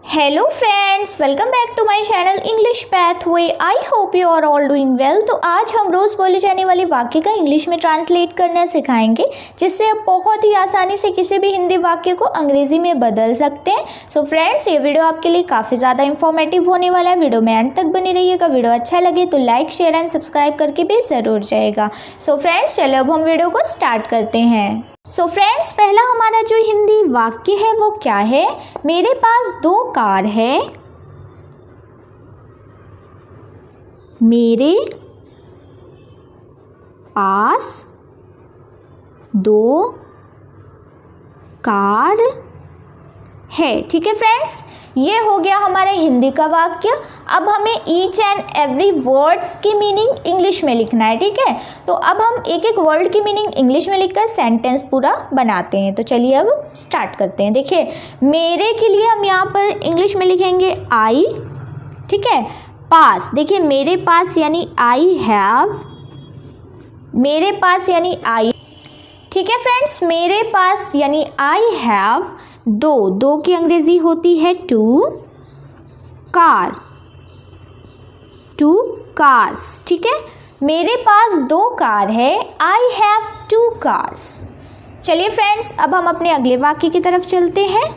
Hello friends, welcome back to my channel English pathway. I hope you are all doing well. तो आज हम रोज़ बोले जाने वाले वाक्य का इंग्लिश में ट्रांसलेट करना सिखाएंगे, जिससे आप बहुत ही आसानी से किसी भी हिंदी वाक्य को अंग्रेजी में बदल सकते हैं। सो फ्रेंड्स, ये वीडियो आपके लिए काफ़ी ज़्यादा इंफॉर्मेटिव होने वाला है। वीडियो में एंड तक बने रहिएगा। वीडियो अच्छा लगे तो लाइक, शेयर एंड सब्सक्राइब करके भी ज़रूर जाएगा। सो फ्रेंड्स, चलो अब हम वीडियो को स्टार्ट करते हैं। सो फ्रेंड्स, पहला हमारा जो हिंदी वाक्य है वो क्या है? मेरे पास 2 कार है। मेरे पास 2 कार है। ठीक है फ्रेंड्स, ये हो गया हमारे हिंदी का वाक्य। अब हमें ईच एंड एवरी वर्ड्स की मीनिंग इंग्लिश में लिखना है। ठीक है, तो अब हम एक एक वर्ड की मीनिंग इंग्लिश में लिखकर सेंटेंस पूरा बनाते हैं। तो चलिए अब स्टार्ट करते हैं। देखिए, मेरे के लिए हम यहाँ पर इंग्लिश में लिखेंगे आई। ठीक है, पास, देखिए मेरे पास यानी आई हैव। मेरे पास यानी आई। ठीक है फ्रेंड्स, मेरे पास यानी आई हैव 2 की अंग्रेजी होती है 2 कार, 2 कार्स। ठीक है, मेरे पास 2 कार है। I have 2 cars. चलिए फ्रेंड्स, अब हम अपने अगले वाक्य की तरफ चलते हैं।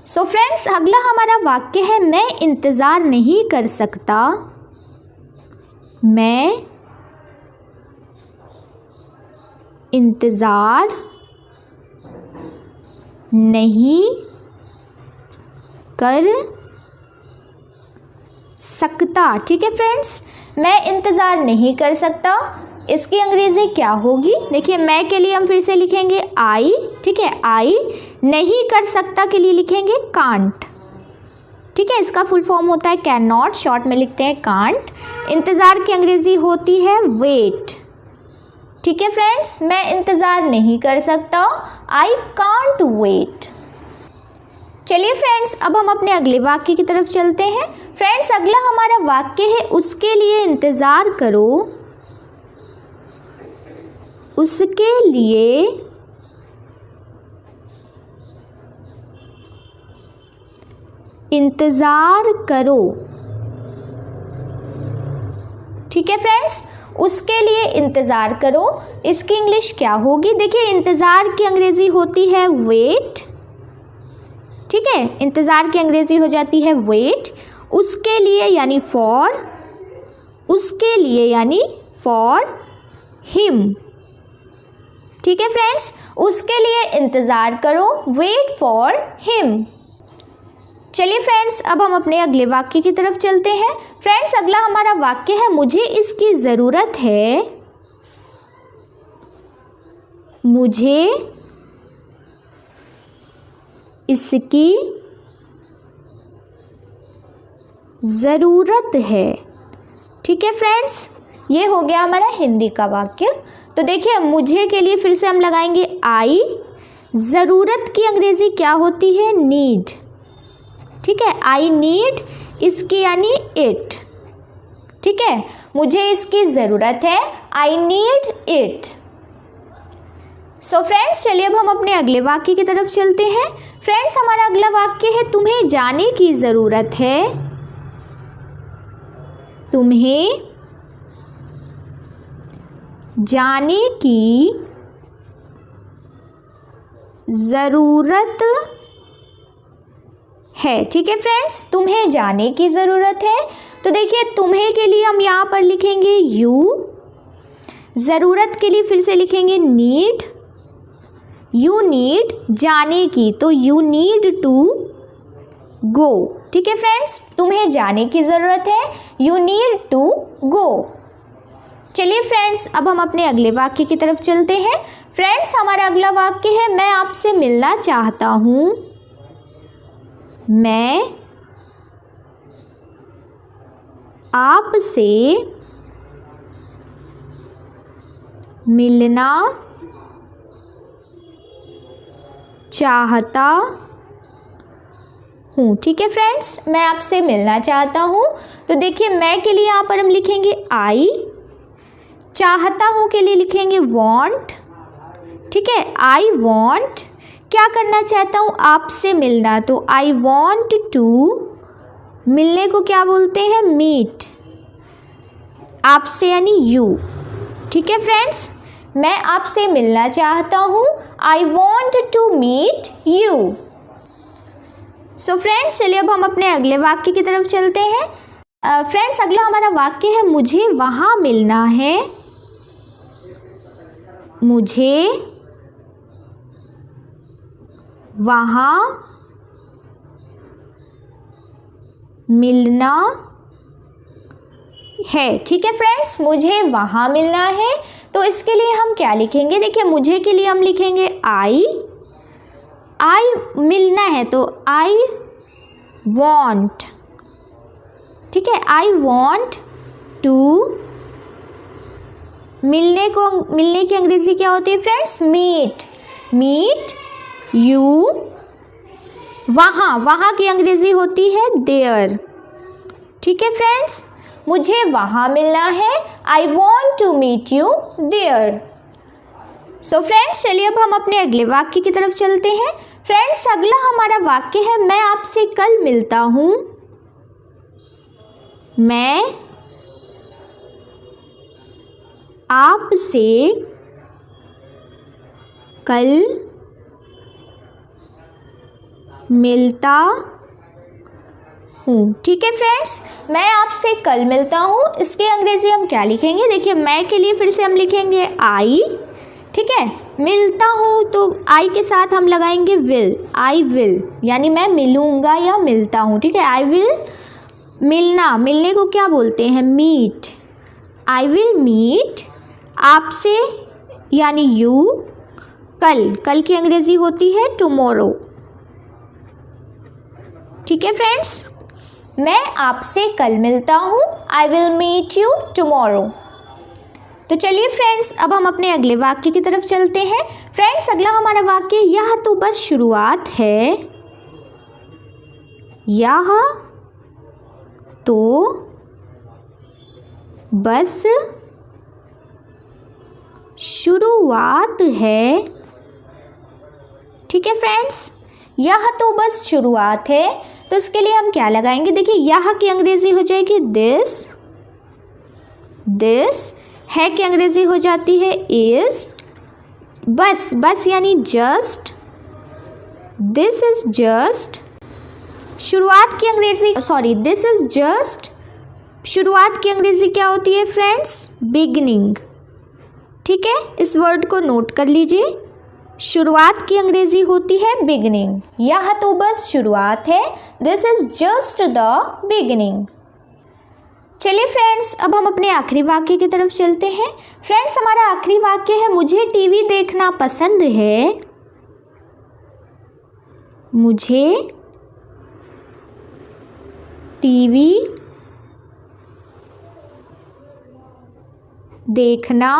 सो फ्रेंड्स, अगला हमारा वाक्य है मैं इंतज़ार नहीं कर सकता। मैं इंतज़ार नहीं कर सकता। ठीक है फ्रेंड्स, मैं इंतज़ार नहीं कर सकता, इसकी अंग्रेज़ी क्या होगी? देखिए, मैं के लिए हम फिर से लिखेंगे आई। ठीक है, आई। नहीं कर सकता के लिए लिखेंगे कांट। ठीक है, इसका फुल फॉर्म होता है कैन नॉट, शॉर्ट में लिखते हैं कांट। इंतज़ार की अंग्रेज़ी होती है वेट। ठीक है फ्रेंड्स, मैं इंतज़ार नहीं कर सकता, आई कांट वेट। चलिए फ्रेंड्स, अब हम अपने अगले वाक्य की तरफ चलते हैं। फ्रेंड्स, अगला हमारा वाक्य है उसके लिए इंतज़ार करो। उसके लिए इंतज़ार करो। ठीक है फ्रेंड्स, उसके लिए इंतज़ार करो, इसकी इंग्लिश क्या होगी? देखिए, इंतज़ार की अंग्रेज़ी होती है वेट। ठीक है, इंतज़ार की अंग्रेज़ी हो जाती है वेट। उसके लिए यानी फॉर, उसके लिए यानी फॉर हिम। ठीक है फ्रेंड्स, उसके लिए इंतज़ार करो, वेट फॉर हिम। चलिए फ्रेंड्स, अब हम अपने अगले वाक्य की तरफ चलते हैं। फ्रेंड्स, अगला हमारा वाक्य है मुझे इसकी ज़रूरत है। मुझे इसकी ज़रूरत है। ठीक है फ्रेंड्स, ये हो गया हमारा हिंदी का वाक्य। तो देखिए, मुझे के लिए फिर से हम लगाएंगे आई। ज़रूरत की अंग्रेज़ी क्या होती है? नीड। ठीक है, आई नीड, इसकी यानी इट। ठीक है, मुझे इसकी ज़रूरत है, I need it. So friends, चलिए अब हम अपने अगले वाक्य की तरफ चलते हैं। फ्रेंड्स, हमारा अगला वाक्य है तुम्हें जाने की ज़रूरत है। तुम्हें जाने की ज़रूरत है। ठीक है फ्रेंड्स, तुम्हें जाने की ज़रूरत है। तो देखिए, तुम्हें के लिए हम यहाँ पर लिखेंगे यू। ज़रूरत के लिए फिर से लिखेंगे नीड। यू नीड, जाने की, तो यू नीड टू गो। ठीक है फ्रेंड्स, तुम्हें जाने की ज़रूरत है, यू नीड टू गो। चलिए फ्रेंड्स, अब हम अपने अगले वाक्य की तरफ चलते हैं। फ्रेंड्स, हमारा अगला वाक्य है मैं आपसे मिलना चाहता हूँ। मैं आपसे मिलना चाहता हूँ। ठीक है फ्रेंड्स, मैं आपसे मिलना चाहता हूँ। तो देखिए, मैं के लिए यहाँ पर हम लिखेंगे आई। चाहता हूँ के लिए लिखेंगे वॉन्ट। ठीक है, आई वॉन्ट क्या करना चाहता हूँ, आपसे मिलना, तो आई वॉन्ट टू, मिलने को क्या बोलते हैं, मीट, आपसे यानी यू। ठीक है फ्रेंड्स, मैं आपसे मिलना चाहता हूँ, I want to meet you. So friends, चलिए अब हम अपने अगले वाक्य की तरफ चलते हैं। फ्रेंड्स, अगला हमारा वाक्य है मुझे वहाँ मिलना है, मुझे वहाँ मिलना है। ठीक है फ्रेंड्स, मुझे वहाँ मिलना है, तो इसके लिए हम क्या लिखेंगे, देखिए मुझे के लिए हम लिखेंगे आई मिलना है तो आई वॉन्ट। ठीक है, आई वॉन्ट टू, मिलने की अंग्रेजी क्या होती है फ्रेंड्स, मीट यू। वहाँ की अंग्रेजी होती है देयर। ठीक है फ्रेंड्स, मुझे वहाँ मिलना है, I want to meet you there. So friends, चलिए अब हम अपने अगले वाक्य की तरफ चलते हैं। फ्रेंड्स, अगला हमारा वाक्य है मैं आपसे कल मिलता हूँ, मैं आपसे कल मिलता हूँ। ठीक है फ्रेंड्स, मैं आपसे कल मिलता हूँ, इसके अंग्रेजी हम क्या लिखेंगे, देखिए मैं के लिए फिर से हम लिखेंगे आई। ठीक है, मिलता हूँ तो आई के साथ हम लगाएंगे विल, आई विल, यानी मैं मिलूँगा या मिलता हूँ। ठीक है, आई विल, मिलने को क्या बोलते हैं, मीट, आई विल मीट आपसे यानी यू, कल की अंग्रेजी होती है टुमारो। ठीक है फ्रेंड्स, मैं आपसे कल मिलता हूँ, I will meet you tomorrow. तो चलिए फ्रेंड्स, अब हम अपने अगले वाक्य की तरफ चलते हैं। फ्रेंड्स, अगला हमारा वाक्य, यह तो बस शुरुआत है, यह तो बस शुरुआत है। ठीक है फ्रेंड्स, यह तो बस शुरुआत है, तो इसके लिए हम क्या लगाएंगे, देखिए यह की अंग्रेजी हो जाएगी दिस, है की अंग्रेजी हो जाती है इज, बस यानी जस्ट, दिस इज जस्ट, शुरुआत की अंग्रेजी दिस इज जस्ट, शुरुआत की अंग्रेजी क्या होती है फ्रेंड्स, बिगनिंग। ठीक है, इस वर्ड को नोट कर लीजिए, शुरुआत की अंग्रेजी होती है बिगनिंग, यह तो बस शुरुआत है, this is just the beginning. चलिए फ्रेंड्स, अब हम अपने आखिरी वाक्य की तरफ चलते हैं। फ्रेंड्स, हमारा आखिरी वाक्य है मुझे टीवी देखना पसंद है, मुझे टीवी देखना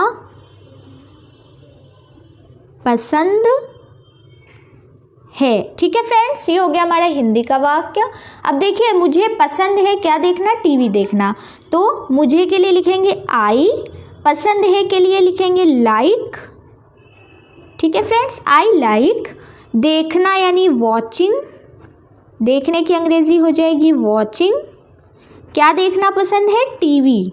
पसंद है। ठीक है फ्रेंड्स, ये हो गया हमारा हिंदी का वाक्य। अब देखिए मुझे पसंद है क्या देखना, टीवी देखना, तो मुझे के लिए लिखेंगे आई, पसंद है के लिए लिखेंगे लाइक। ठीक है फ्रेंड्स, आई लाइक, देखना यानी वॉचिंग, देखने की अंग्रेजी हो जाएगी वॉचिंग, क्या देखना पसंद है, टीवी।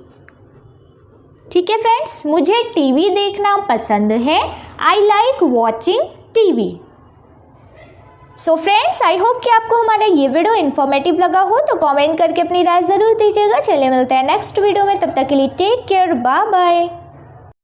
ठीक है फ्रेंड्स, मुझे टीवी देखना पसंद है, I like watching TV. So friends, I hope कि आपको हमारा ये वीडियो इन्फॉर्मेटिव लगा हो, तो कमेंट करके अपनी राय ज़रूर दीजिएगा। चलिए मिलते हैं नेक्स्ट वीडियो में, तब तक के लिए टेक केयर, बाय बाय।